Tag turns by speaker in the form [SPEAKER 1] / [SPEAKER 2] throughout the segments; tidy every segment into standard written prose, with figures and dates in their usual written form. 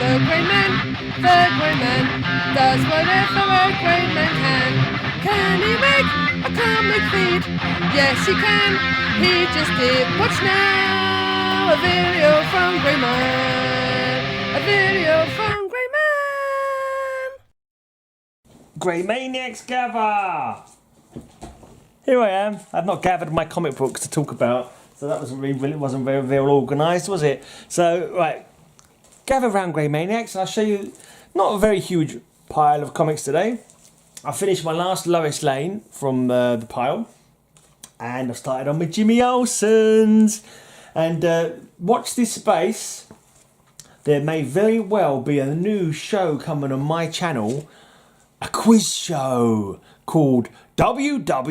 [SPEAKER 1] The grey man does whatever a grey man can. Can he make a comic feed? Yes, he can. He just did. Watch now, a video from Grey Man. A video from Grey Man.
[SPEAKER 2] Grey Maniacs gather! Here I am. I've not gathered my comic books to talk about, so that wasn't very organised, was it? So, right, gather round Grey Maniacs. I'll show you not a very huge pile of comics today. I finished my last Lois Lane from the pile, and I started on with Jimmy Olsen's. And watch this space. There may very well be a new show coming on my channel, a quiz show called WWJD.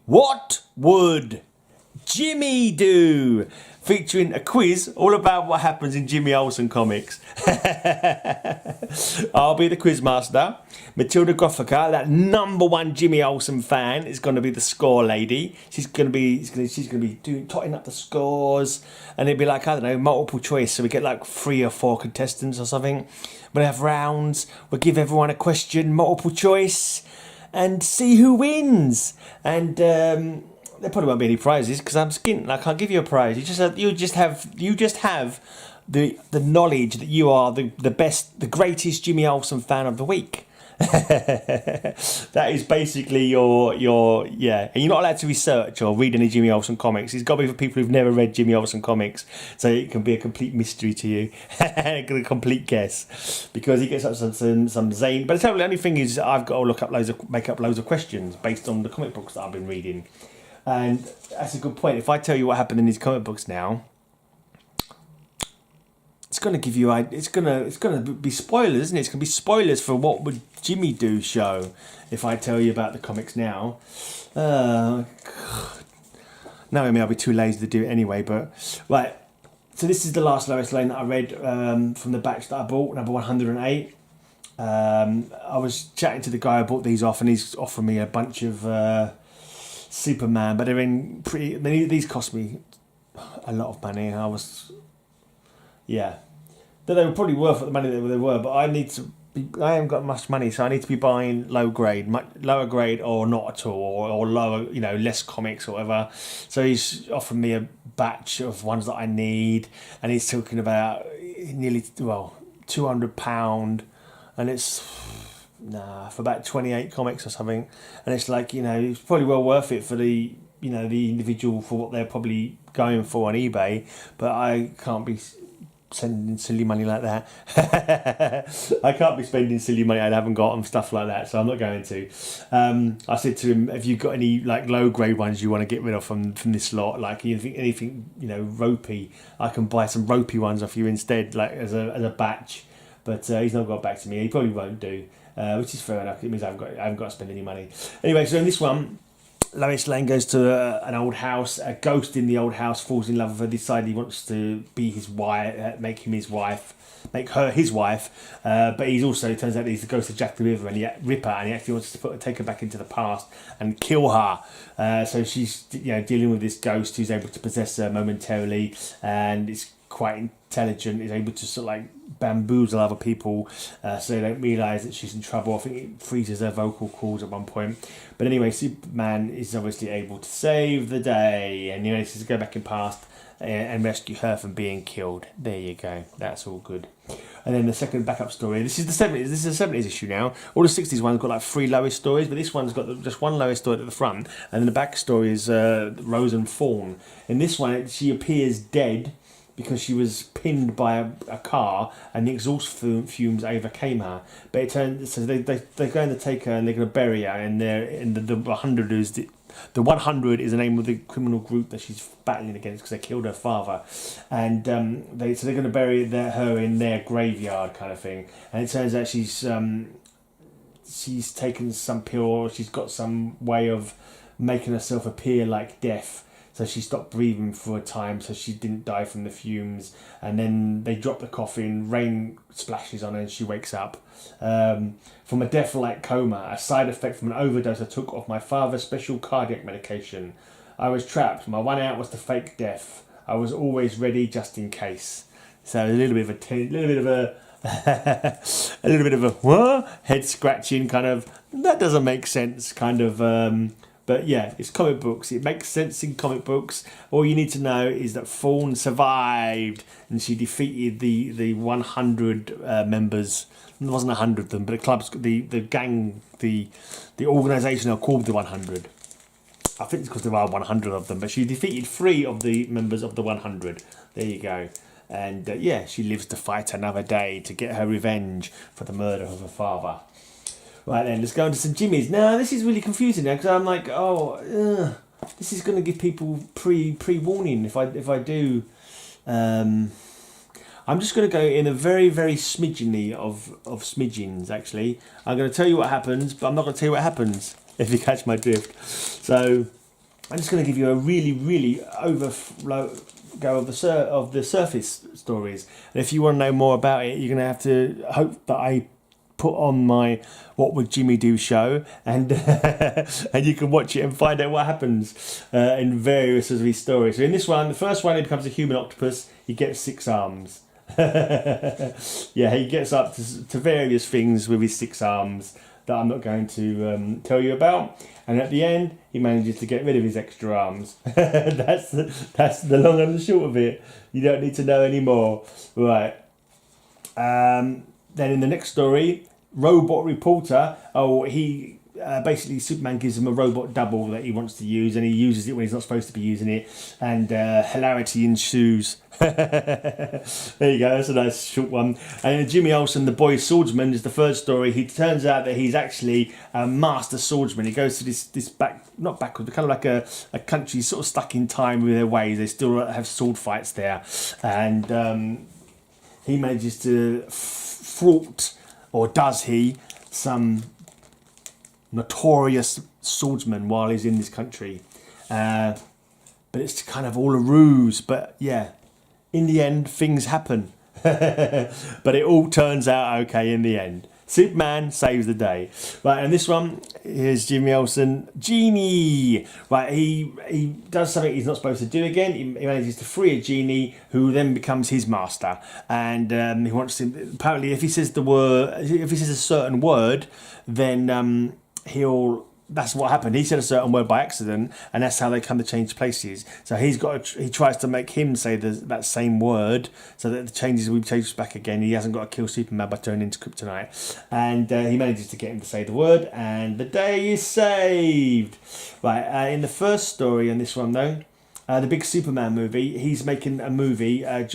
[SPEAKER 2] What would Jimmy do? Featuring a quiz all about what happens in Jimmy Olsen comics. I'll be the quiz master. Matilda Gothica, that #1 Jimmy Olsen fan, is going to be the score lady. She's going to be totting up the scores, and it'll be like, I don't know, multiple choice. So we get like 3 or 4 contestants or something. We'll have rounds. We'll give everyone a question, multiple choice, and see who wins. And there probably won't be any prizes because I'm skint. I can't give you a prize. You just have the knowledge that you are the best, the greatest Jimmy Olsen fan of the week. That is basically your yeah. And you're not allowed to research or read any Jimmy Olsen comics. It's got to be for people who've never read Jimmy Olsen comics, so it can be a complete mystery to you, a complete guess, because he gets up some zane. But the only thing is, I've got to make up loads of questions based on the comic books that I've been reading. And that's a good point. If I tell you what happened in these comic books now, it's going to give you. It's going to be spoilers, isn't it? It's going to be spoilers for what would Jimmy do show. If I tell you about the comics now, knowing me, I'll be too lazy to do it anyway. But right, so this is the last Lois Lane that I read from the batch that I bought, number 108. I was chatting to the guy I bought these off, and he's offering me a bunch of Superman, but they're in pretty. These cost me a lot of money. I they were probably worth the money that they were, but I haven't got much money, so I need to be buying lower grade or not at all, or lower, less comics or whatever. So he's offering me a batch of ones that I need, and he's talking about nearly £200, and it's for about 28 comics or something, and it's like, it's probably well worth it for the the individual for what they're probably going for on eBay, but I can't be sending silly money like that. I can't be spending silly money I haven't got on stuff like that, so I'm not going to. I said to him, have you got any like low grade ones you want to get rid of from this lot, like anything ropey? I can buy some ropey ones off you instead, like as a batch. But he's not got back to me. He probably won't do, which is fair enough. It means I haven't got to spend any money anyway. So in this one, Lois Lane goes to an old house. A ghost in the old house falls in love with her, decides he wants to be his wife, make her his wife. But he's also, it turns out he's the ghost of Jack the Ripper, and he actually wants to take her back into the past and kill her. So she's dealing with this ghost who's able to possess her momentarily, and it's quite intelligent, is able to sort of like bamboozle other people so they don't realise that she's in trouble. I think it freezes her vocal cords at one point. But anyway, Superman is obviously able to save the day, and he needs to go back in past and rescue her from being killed. There you go. That's all good. And then the second backup story. This is the 70s. This is a 70s issue now. All the 60s ones got like 3 Lois stories, but this one's got just 1 Lois story at the front, and then the back story is Rose and Fawn. In this one, she appears dead because she was pinned by a car and the exhaust fumes overcame her. But it turns so they're going to take her and they're going to bury her, and the 100 is the 100 is the name of the criminal group that she's battling against because they killed her father, and they're going to bury her in their graveyard kind of thing. And it turns out she's taken some pill, or she's got some way of making herself appear like death. So she stopped breathing for a time, so she didn't die from the fumes. And then they drop the coffin, rain splashes on her, and she wakes up from a death-like coma, a side effect from an overdose I took of my father's special cardiac medication. I was trapped. My one out was to fake death. I was always ready just in case. So a little bit of a little bit of a what? Head scratching kind of, that doesn't make sense kind of, but yeah, it's comic books. It makes sense in comic books. All you need to know is that Fawn survived and she defeated the 100 members. It wasn't 100 of them, but the gang, the organisation are called the 100. I think it's because there are 100 of them, but she defeated 3 of the members of the 100. There you go. And yeah, she lives to fight another day to get her revenge for the murder of her father. Right then, let's go into some Jimmys. Now, this is really confusing now because I'm like, this is going to give people pre-warning if I do. I'm just going to go in a very, very smidgeny of smidgens, actually. I'm going to tell you what happens, but I'm not going to tell you what happens, if you catch my drift. So, I'm just going to give you a really, really overflow go of the surface stories. And if you want to know more about it, you're going to have to hope that I put on my What Would Jimmy Do show, and and you can watch it and find out what happens in various of these stories. So in this one, the first one, he becomes a human octopus. He gets 6 arms. Yeah, he gets up to various things with his 6 arms that I'm not going to tell you about. And at the end, he manages to get rid of his extra arms. That's the long and the short of it. You don't need to know any more. Right. Then in the next story, Robot Reporter. Basically Superman gives him a robot double that he wants to use, and he uses it when he's not supposed to be using it, and hilarity ensues. There you go, that's a nice short one. And Jimmy Olsen, the boy swordsman, is the third story. He turns out that he's actually a master swordsman. He goes to this not backwards, but kind of like a country sort of stuck in time with their ways. They still have sword fights there, and he manages to thwart, or does he, some notorious swordsman while he's in this country, but it's kind of all a ruse. But yeah, in the end things happen. But it all turns out okay in the end. Superman saves the day. Right, and this one, here's Jimmy Olsen, Genie. Right, he does something he's not supposed to do again. He manages to free a genie who then becomes his master. And he wants to, apparently if he says a certain word, then that's what happened. He said a certain word by accident, and that's how they come to change places. So he tries to make him say that same word, so that the changes will be changed back again. He hasn't got to kill Superman by turning into kryptonite, and he manages to get him to say the word, and the day is saved. Right, in the first story on this one though, the big Superman movie, he's making a movie, and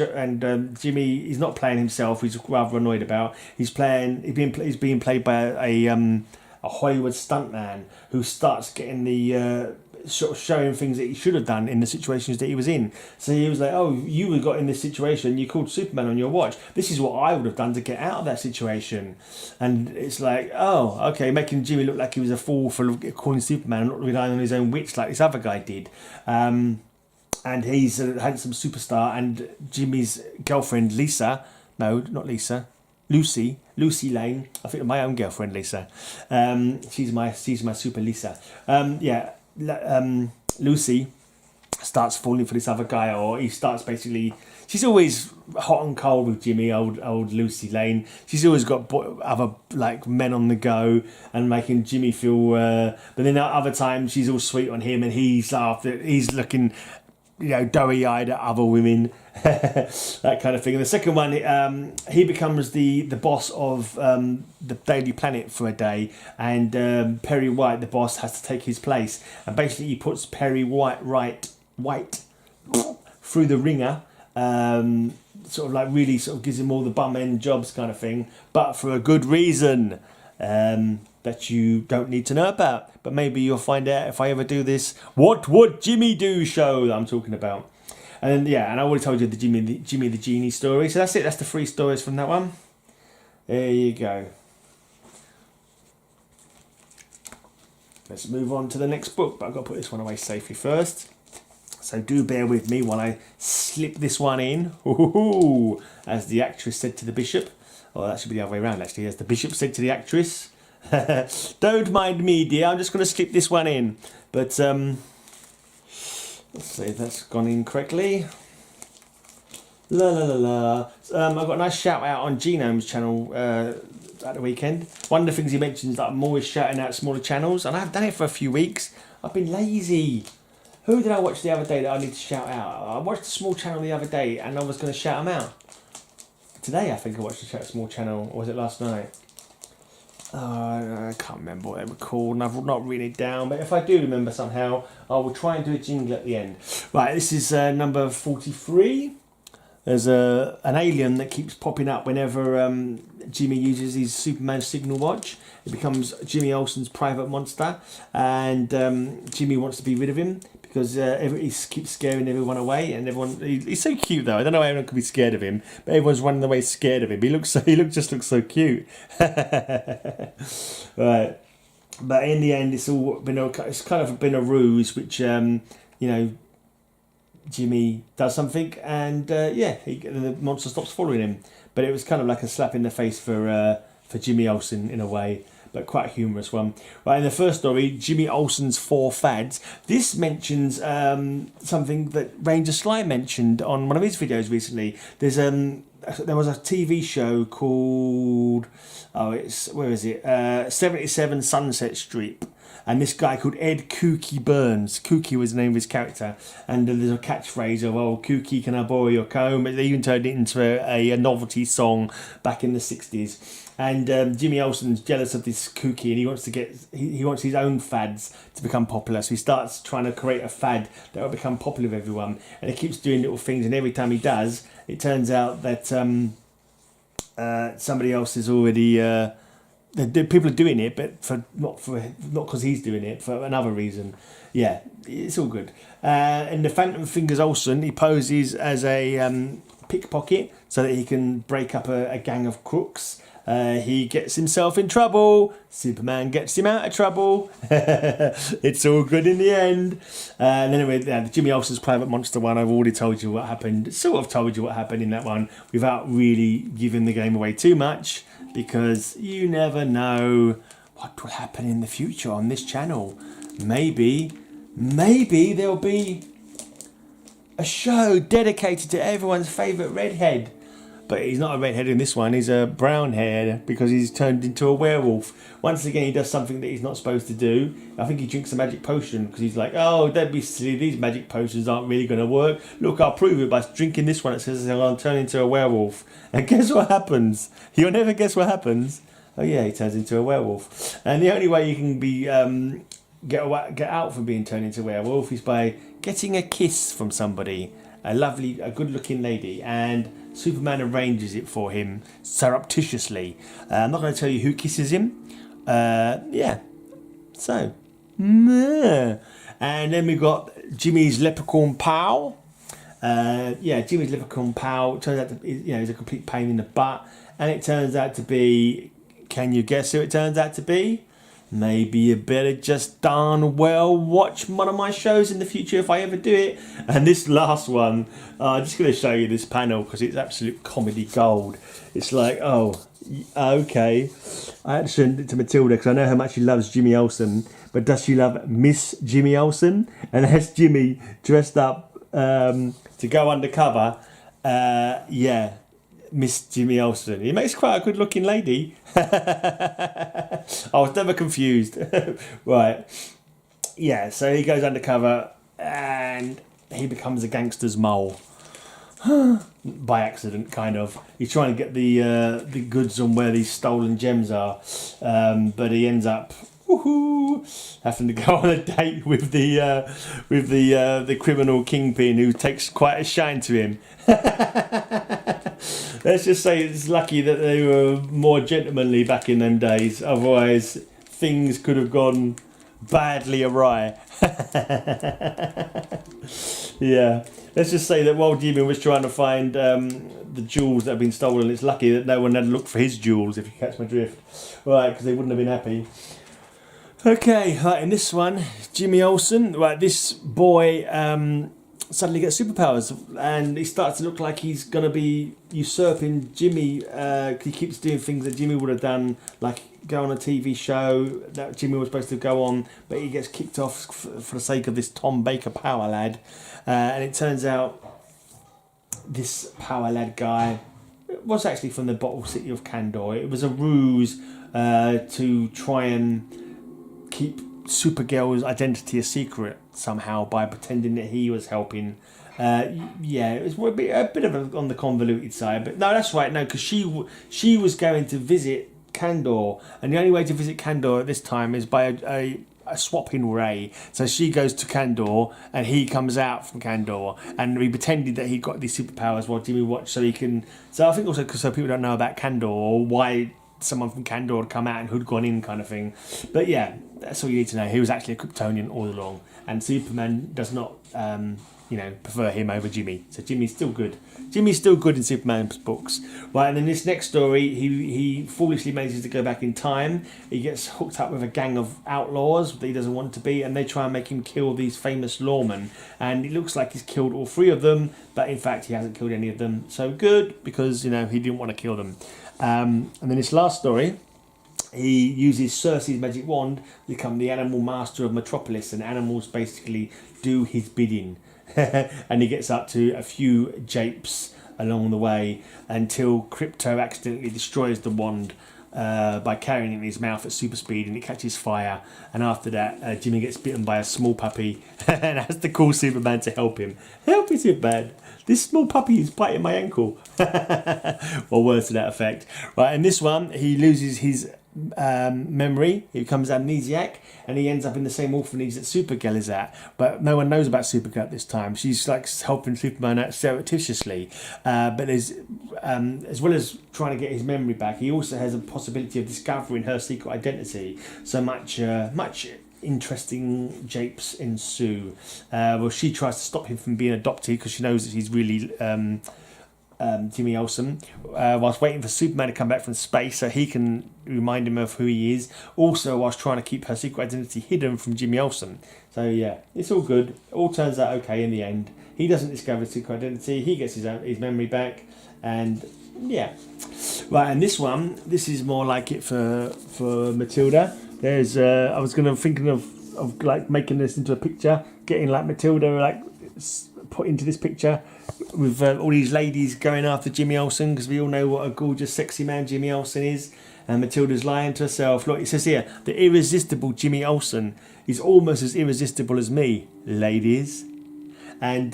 [SPEAKER 2] Jimmy, he's not playing himself. He's rather annoyed about. He's being played by a Hollywood stuntman who starts getting the sort of showing things that he should have done in the situations that he was in. So he was like, "Oh, you got in this situation. You called Superman on your watch. This is what I would have done to get out of that situation." And it's like, "Oh, okay," making Jimmy look like he was a fool for calling Superman and not relying on his own wits like this other guy did. And he's a handsome superstar. And Jimmy's girlfriend Lisa, no, not Lisa, Lucy Lane. I think of my own girlfriend Lisa. She's my super Lisa. Lucy starts falling for this other guy, or he starts basically. She's always hot and cold with Jimmy, old Lucy Lane. She's always got other like men on the go and making Jimmy feel. But then at other times she's all sweet on him, and he's looking, doughy-eyed at other women, that kind of thing. And the second one, he becomes the boss of the Daily Planet for a day, and Perry White, the boss, has to take his place. And basically he puts Perry White through the ringer, sort of like really sort of gives him all the bum end jobs kind of thing, but for a good reason. That you don't need to know about, but maybe you'll find out if I ever do this What Would Jimmy Do show that I'm talking about. And and I already told you the Jimmy the Genie story, so that's it. That's the 3 stories from that one. There you go. Let's move on to the next book, but I've got to put this one away safely first, so do bear with me while I slip this one in. Ooh, as the actress said to the bishop. Well, that should be the other way around actually. As the bishop said to the actress, "Don't mind me, dear, I'm just going to slip this one in." But let's see if that's gone in correctly. La la la la. I got a nice shout out on Genome's channel at the weekend. One of the things he mentions is that I'm always shouting out smaller channels, and I've done it for a few weeks. I've been lazy. Who did I watch the other day that I need to shout out? I watched a small channel the other day, and I was going to shout them out. Today, I think I watched a small channel, or was it last night? I can't remember what they were called, and I've not written it down, but if I do remember somehow, I will try and do a jingle at the end. Right, this is number 43. There's an alien that keeps popping up whenever Jimmy uses his Superman signal watch. It becomes Jimmy Olsen's private monster, and Jimmy wants to be rid of him because he keeps scaring everyone away, and he's so cute though. I don't know how everyone could be scared of him, but everyone's running away scared of him. He just looks so cute. Right, but in the end, it's kind of been a ruse, which Jimmy does something, and the monster stops following him. But it was kind of like a slap in the face for Jimmy Olsen in a way, but quite a humorous one. Right, in the first story, Jimmy Olsen's 4 fads. This mentions something that Ranger Sly mentioned on one of his videos recently. There was a TV show called 77 Sunset Strip. And this guy called Ed Kooky Burns. Kooky was the name of his character. And there's a catchphrase of, "Oh, Kooky, can I borrow your comb?" They even turned it into a novelty song back in the 60s. And Jimmy Olsen's jealous of this Kooky, and he wants his own fads to become popular. So he starts trying to create a fad that will become popular with everyone. And he keeps doing little things, and every time he does, it turns out that somebody else is already... people are doing it, but not because he's doing it, for another reason. Yeah, it's all good. In the Phantom Fingers Olsen, he poses as a pickpocket so that he can break up a gang of crooks. He gets himself in trouble. Superman gets him out of trouble. It's all good in the end. And anyway, the Jimmy Olsen's private monster one, I've already told you what happened. Sort of told you what happened in that one without really giving the game away too much, because you never know what will happen in the future on this channel. Maybe there'll be a show dedicated to everyone's favourite redhead. But he's not a redhead in this one, he's a brown haired because he's turned into a werewolf. Once again, he does something that he's not supposed to do. I think he drinks a magic potion because he's like, "Oh, don't be silly, these magic potions aren't really going to work. Look, I'll prove it by drinking this one that says I'll turn into a werewolf." And guess what happens? You'll never guess what happens. Oh yeah, he turns into a werewolf. And the only way you can be get out from being turned into a werewolf is by getting a kiss from somebody. A good-looking lady, and Superman arranges it for him surreptitiously. I'm not going to tell you who kisses him. So, and then we've got Jimmy's leprechaun pal. Jimmy's leprechaun pal turns out to be, he's a complete pain in the butt, and it turns out to be. Can you guess who it turns out to be? Maybe you better just darn well watch one of my shows in the future if I ever do it. And this last one, I'm just going to show you this panel because it's absolute comedy gold. It's like, oh, okay. I had to send it to Matilda because I know how much she loves Jimmy Olsen. But does she love Miss Jimmy Olsen? And that's Jimmy dressed up to go undercover. Miss Jimmy Olsen. He makes quite a good looking lady. I was never confused. Right. Yeah, so he goes undercover and he becomes a gangster's mole. By accident, kind of. He's trying to get the goods on where these stolen gems are. But he ends up having to go on a date with the criminal kingpin who takes quite a shine to him. Let's just say it's lucky that they were more gentlemanly back in them days. Otherwise, things could have gone badly awry. Yeah. Let's just say that while Jimmy was trying to find the jewels that have been stolen, it's lucky that no one had looked for his jewels, if you catch my drift. Right, because they wouldn't have been happy. Okay, right, in this one, Jimmy Olsen, right, this boy suddenly gets superpowers and he starts to look like he's going to be usurping Jimmy. He keeps doing things that Jimmy would have done, like go on a TV show that Jimmy was supposed to go on, but he gets kicked off for the sake of this Tom Baker power lad. And it turns out this Power Lad guy was actually from the bottle city of Kandor. It was a ruse to try and keep Supergirl's identity a secret somehow by pretending that he was helping. It was a bit on the convoluted side, but no, that's right. No, because she was going to visit Kandor, and the only way to visit Kandor at this time is by a swapping ray. So she goes to Kandor, and he comes out from Kandor, and we pretended that he got these superpowers while Jimmy watched, so he can. So I think also because people don't know about Kandor or why someone from Kandor had come out and who'd gone in, kind of thing. But yeah, that's all you need to know. He was actually a Kryptonian all along, and Superman does not, prefer him over Jimmy. So Jimmy's still good. Jimmy's still good in Superman's books. Right, and in this next story, he foolishly manages to go back in time. He gets hooked up with a gang of outlaws that he doesn't want to be, and they try and make him kill these famous lawmen. And it looks like he's killed all three of them, but in fact he hasn't killed any of them. So good, because he didn't want to kill them. And then this last story, he uses Cersei's magic wand to become the animal master of Metropolis, and animals basically do his bidding. And he gets up to a few japes along the way until Crypto accidentally destroys the wand by carrying it in his mouth at super speed, and it catches fire. And after that, Jimmy gets bitten by a small puppy and has to call Superman to help him. Help me, Superman! This small puppy is biting my ankle. Or words to that effect. Right, in this one, he loses his memory. He becomes amnesiac, and he ends up in the same orphanage that Supergirl is at. But no one knows about Supergirl at this time. She's like helping Superman out surreptitiously. But there's, as well as trying to get his memory back, he also has a possibility of discovering her secret identity. So much interesting japes ensue. She tries to stop him from being adopted because she knows that he's really Jimmy Olsen, whilst waiting for Superman to come back from space so he can remind him of who he is. Also, whilst trying to keep her secret identity hidden from Jimmy Olsen. So yeah, it's all good. It all turns out okay in the end. He doesn't discover his secret identity. He gets his memory back, and yeah. Right, and this is more like it for Matilda. There's I was thinking of like making this into a picture, getting like Matilda like put into this picture with all these ladies going after Jimmy Olsen, because we all know what a gorgeous, sexy man Jimmy Olsen is. And Matilda's lying to herself. Look, it says here, the irresistible Jimmy Olsen is almost as irresistible as me, ladies. And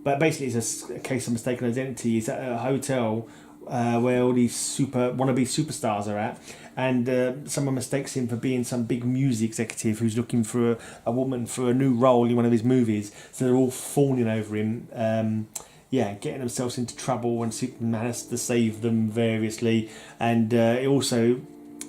[SPEAKER 2] but basically it's a case of mistaken identity. It's at a hotel where all these wannabe superstars are at, and someone mistakes him for being some big music executive who's looking for a woman for a new role in one of his movies. So they're all fawning over him, getting themselves into trouble, and Superman has to save them variously. And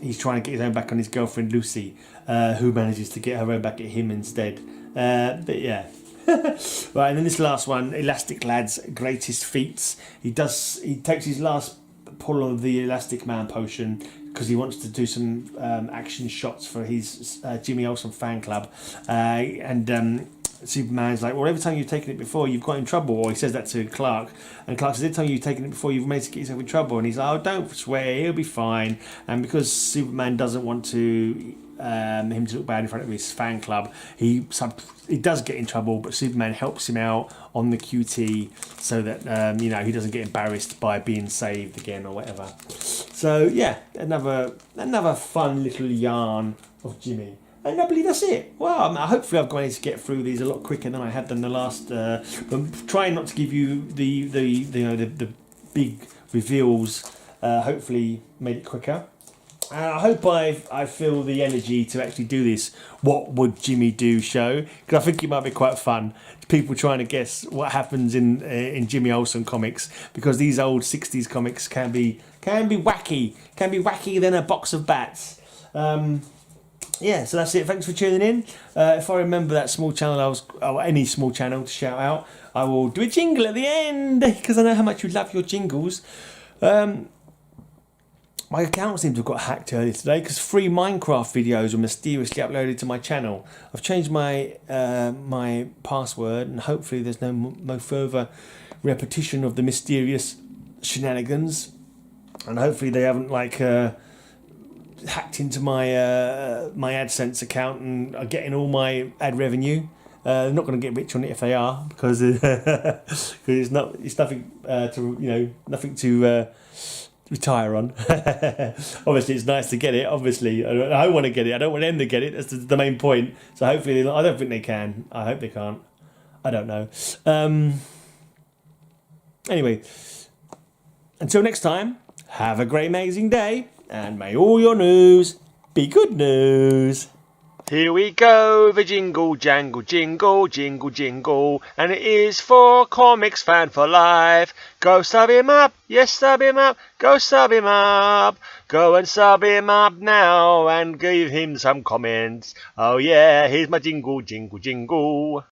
[SPEAKER 2] he's trying to get his own back on his girlfriend Lucy, who manages to get her own back at him instead. But yeah. Right, and then this last one, Elastic Lad's greatest feats. He takes his last pull of the Elastic Man potion because he wants to do some action shots for his Jimmy Olsen fan club, and Superman's like, well, every time you've taken it before, you've got in trouble. Or he says that to Clark, and Clark says, every time you've taken it before, you've managed to get yourself in trouble. And he's like, oh, don't swear, he'll be fine. And because Superman doesn't want him to look bad in front of his fan club, he does get in trouble, but Superman helps him out on the QT so that he doesn't get embarrassed by being saved again or whatever. So yeah, another fun little yarn of Jimmy. And I believe that's it. Well, hopefully I've managed to get through these a lot quicker than I had done the last. I'm trying not to give you the big reveals. Hopefully made it quicker. And I hope I feel the energy to actually do this What Would Jimmy Do show, because I think it might be quite fun. People trying to guess what happens in Jimmy Olsen comics, because these old 60s comics can be wacky than a box of bats. So that's it. Thanks for tuning in. If I remember that small channel any small channel to shout out, I will do a jingle at the end, because I know how much you love your jingles. My account seems to have got hacked earlier today because 3 Minecraft videos were mysteriously uploaded to my channel. I've changed my my password, and hopefully there's no further repetition of the mysterious shenanigans. And hopefully they haven't hacked into my my AdSense account and are getting all my ad revenue. They're not going to get rich on it if they are, because it's nothing nothing to retire on. Obviously, it's nice to get it. Obviously, I want to get it. I don't want them to get it. That's the main point. So hopefully, I don't think they can. I hope they can't. I don't know. Anyway, until next time, have a great, amazing day, and may all your news be good news.
[SPEAKER 3] Here we go, the jingle, jangle, jingle, jingle, jingle, and it is for comics fan for life. Go sub him up, yes, sub him up, go sub him up. Go and sub him up now and give him some comments. Oh yeah, here's my jingle, jingle, jingle.